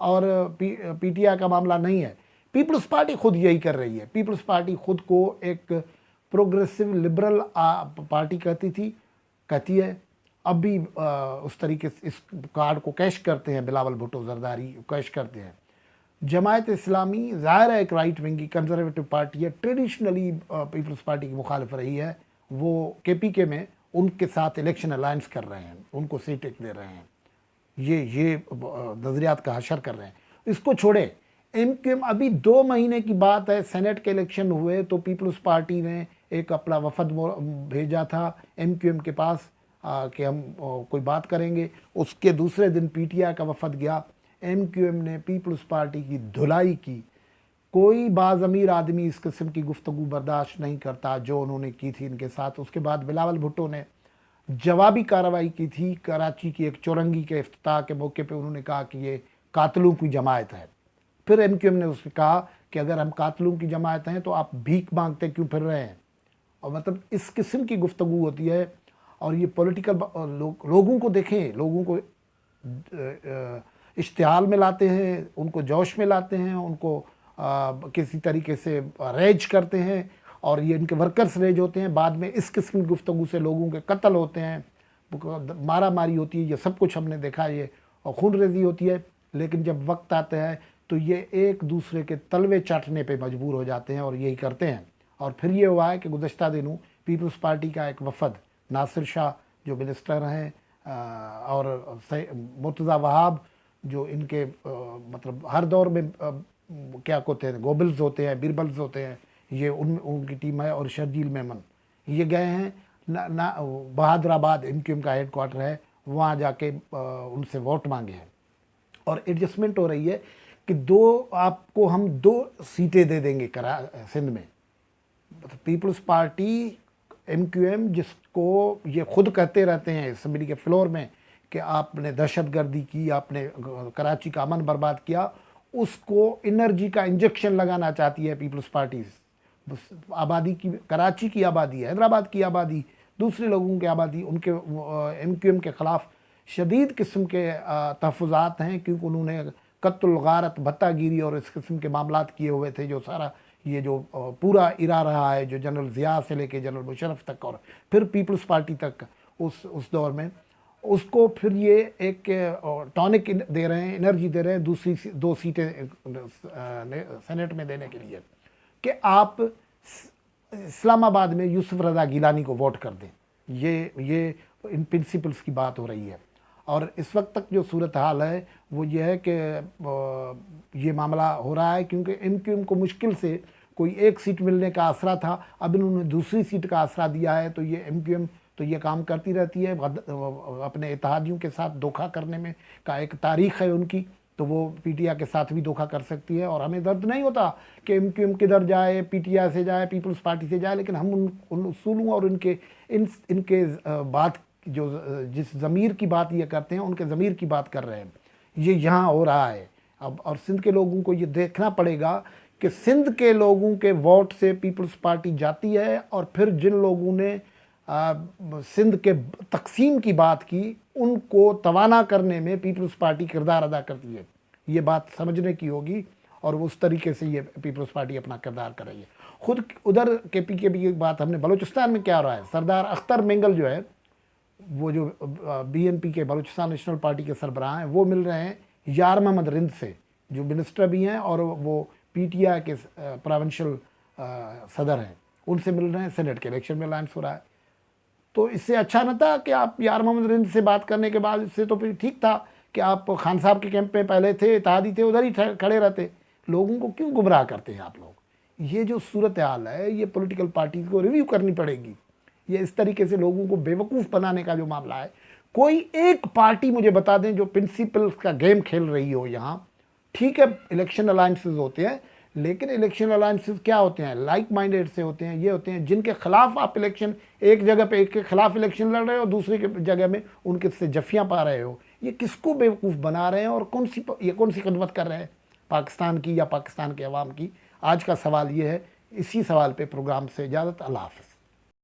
اور P T I کا معاملہ نہیں ہے. پیپلز پارٹی خود یہی کر رہی ہے. پیپلز پارٹی خود کو ایک پروگریسو لبرل پارٹی کہتی ہے. اب بھی اس طریقے سے اس کارڈ کو کیش کرتے ہیں بلاول بھٹو زرداری کیش کرتے ہیں. جماعت اسلامی ظاہر ہے ایک رائٹ ونگی کنزرویٹو پارٹی ہے, ٹریڈیشنلی پیپلز پارٹی کی مخالف رہی ہے. وہ کے پی کے میں ان کے ساتھ الیکشن الائنس کر رہے ہیں, ان کو سیٹیں دے رہے ہیں, یہ نظریات کا حشر کر رہے ہیں. اس کو چھوڑے, ایم کیو ایم ابھی 2 مہینے کی بات ہے, سینٹ کے الیکشن ہوئے تو پیپلز پارٹی نے ایک اپنا وفد بھیجا تھا ایم کیو ایم کے پاس کہ ہم کوئی بات کریں گے. اس کے دوسرے دن پی ٹی آئی کا وفد گیا. ایم کیو ایم نے پیپلز پارٹی کی دھلائی کی. کوئی باضمیر آدمی اس قسم کی گفتگو برداشت نہیں کرتا جو انہوں نے کی تھی ان کے ساتھ. اس کے بعد بلاول بھٹو نے جوابی کارروائی کی تھی. کراچی کی ایک چورنگی کے افتتاح کے موقع پہ انہوں نے کہا کہ یہ قاتلوں کی جماعت ہے. پھر ایم کیو ایم نے اس سے کہا کہ اگر ہم قاتلوں کی جماعت ہیں تو آپ بھیک مانگتے کیوں پھر رہے ہیں. اور مطلب اس قسم کی گفتگو ہوتی ہے. اور یہ پولیٹیکل لوگوں کو دیکھیں, لوگوں کو اشتعال میں لاتے ہیں, ان کو جوش میں لاتے ہیں, ان کو کسی طریقے سے ریج کرتے ہیں, اور یہ ان کے ورکرز ریج ہوتے ہیں. بعد میں اس قسم کی گفتگو سے لوگوں کے قتل ہوتے ہیں, مارا ماری ہوتی ہے. یہ سب کچھ ہم نے دیکھا, یہ خون ریزی ہوتی ہے. لیکن جب وقت آتا ہے تو یہ ایک دوسرے کے تلوے چاٹنے پہ مجبور ہو جاتے ہیں اور یہی کرتے ہیں. اور پھر یہ ہوا ہے کہ گزشتہ دنوں پیپلز پارٹی کا ایک وفد, ناصر شاہ جو منسٹر ہیں اور مرتضیٰ وہاب جو ان کے مطلب ہر دور میں کیا کہتے ہیں گوبلز ہوتے ہیں, بیربلز ہوتے ہیں, یہ ان کی ٹیم ہے, اور شرجیل میمن یہ گئے ہیں بہادر آباد, ایم کیو ایم کا ہیڈ کوارٹر ہے, وہاں جا کے ان سے ووٹ مانگے ہیں. اور ایڈجسٹمنٹ ہو رہی ہے کہ آپ کو ہم 2 سیٹیں دے دیں گے سندھ میں. Peoples Party M Q M جس کو یہ خود کہتے رہتے ہیں اسمبلی کے فلور میں کہ آپ نے دہشت گردی کی, آپ نے کراچی کا امن برباد کیا, اس کو انرجی کا انجیکشن لگانا چاہتی ہے پیپلز پارٹی. آبادی کی, کراچی کی آبادی, حیدرآباد کی آبادی, دوسرے لوگوں کی آبادی, ان کے ایم کیو ایم کے خلاف شدید قسم کے تحفظات ہیں, کیونکہ انہوں نے قتل غارت بھتہ گیری اور اس قسم کے معاملات کیے ہوئے تھے. جو سارا یہ جو پورا ارا رہا ہے جو جنرل ضیاء سے لے کے جنرل مشرف تک اور پھر پیپلز پارٹی تک اس دور میں, اس کو پھر یہ ایک ٹونک دے رہے ہیں, انرجی دے رہے ہیں دوسری 2 سیٹیں سینٹ میں دینے کے لیے کہ آپ اسلام آباد میں یوسف رضا گیلانی کو ووٹ کر دیں. یہ ان پرنسپلز کی بات ہو رہی ہے. اور اس وقت تک جو صورتحال ہے وہ یہ ہے کہ یہ معاملہ ہو رہا ہے کیونکہ ایم کیو ایم کو مشکل سے کوئی 1 سیٹ ملنے کا آسرا تھا. اب انہوں نے دوسری سیٹ کا آسرا دیا ہے, تو یہ ایم کیو ایم تو یہ کام کرتی رہتی ہے اپنے اتحادیوں کے ساتھ دھوکہ کرنے میں کا ایک تاریخ ہے ان کی. تو وہ پی ٹی آئی کے ساتھ بھی دھوکہ کر سکتی ہے. اور ہمیں درد نہیں ہوتا کہ ایم کیو ایم کدھر جائے, پی ٹی آئی سے جائے, پیپلز پارٹی سے جائے, لیکن ہم ان اصولوں اور ان کے بات جو جس ضمیر کی بات یہ کرتے ہیں ان کے ضمیر کی بات کر رہے ہیں. یہ یہاں ہو رہا ہے اب. اور سندھ کے لوگوں کو یہ دیکھنا پڑے گا کہ سندھ کے لوگوں کے ووٹ سے پیپلز پارٹی جاتی ہے, اور پھر جن لوگوں نے سندھ کے تقسیم کی بات کی ان کو توانا کرنے میں پیپلز پارٹی کردار ادا کرتی ہے. یہ بات سمجھنے کی ہوگی, اور اس طریقے سے یہ پیپلز پارٹی اپنا کردار کر رہی ہے. خود ادھر کے پی کے بھی ایک بات ہم نے بلوچستان میں کیا ہو رہا ہے, سردار اختر مینگل جو ہے وہ جو بی این پی کے بلوچستان نیشنل پارٹی کے سربراہ ہیں, وہ مل رہے ہیں یار محمد رند سے جو منسٹر بھی ہیں اور وہ پی ٹی آئی کے پروونشل صدر ہیں. ان سے مل رہے ہیں. سینٹ کے الیکشن میں الائنس ہو رہا ہے. تو اس سے اچھا نہ تھا کہ آپ یار محمد رند سے بات کرنے کے بعد, اس سے تو پھر ٹھیک تھا کہ آپ خان صاحب کے کیمپ میں پہلے تھے, اتحادی تھے, ادھر ہی کھڑے رہتے. لوگوں کو کیوں گمراہ کرتے ہیں آپ لوگ؟ یہ جو صورتحال ہے یہ پولیٹیکل پارٹیز کو ریویو کرنی پڑے گی. یہ اس طریقے سے لوگوں کو بیوقوف بنانے کا جو معاملہ ہے, کوئی ایک پارٹی مجھے بتا دیں جو پرنسپلز کا گیم کھیل رہی ہو یہاں. ٹھیک ہے الیکشن الائنسز ہوتے ہیں, لیکن الیکشن الائنسز کیا ہوتے ہیں؟ لائک مائنڈیڈ سے ہوتے ہیں. یہ ہوتے ہیں جن کے خلاف آپ الیکشن, ایک جگہ پہ ایک کے خلاف الیکشن لڑ رہے ہو, دوسری جگہ میں ان کے سے جفیاں پا رہے ہو. یہ کس کو بیوقوف بنا رہے ہیں اور کون سی خدمت کر رہے ہیں پاکستان کی یا پاکستان کے عوام کی؟ آج کا سوال یہ ہے. اسی سوال پہ پروگرام سے اجازت. اللہ حافظ.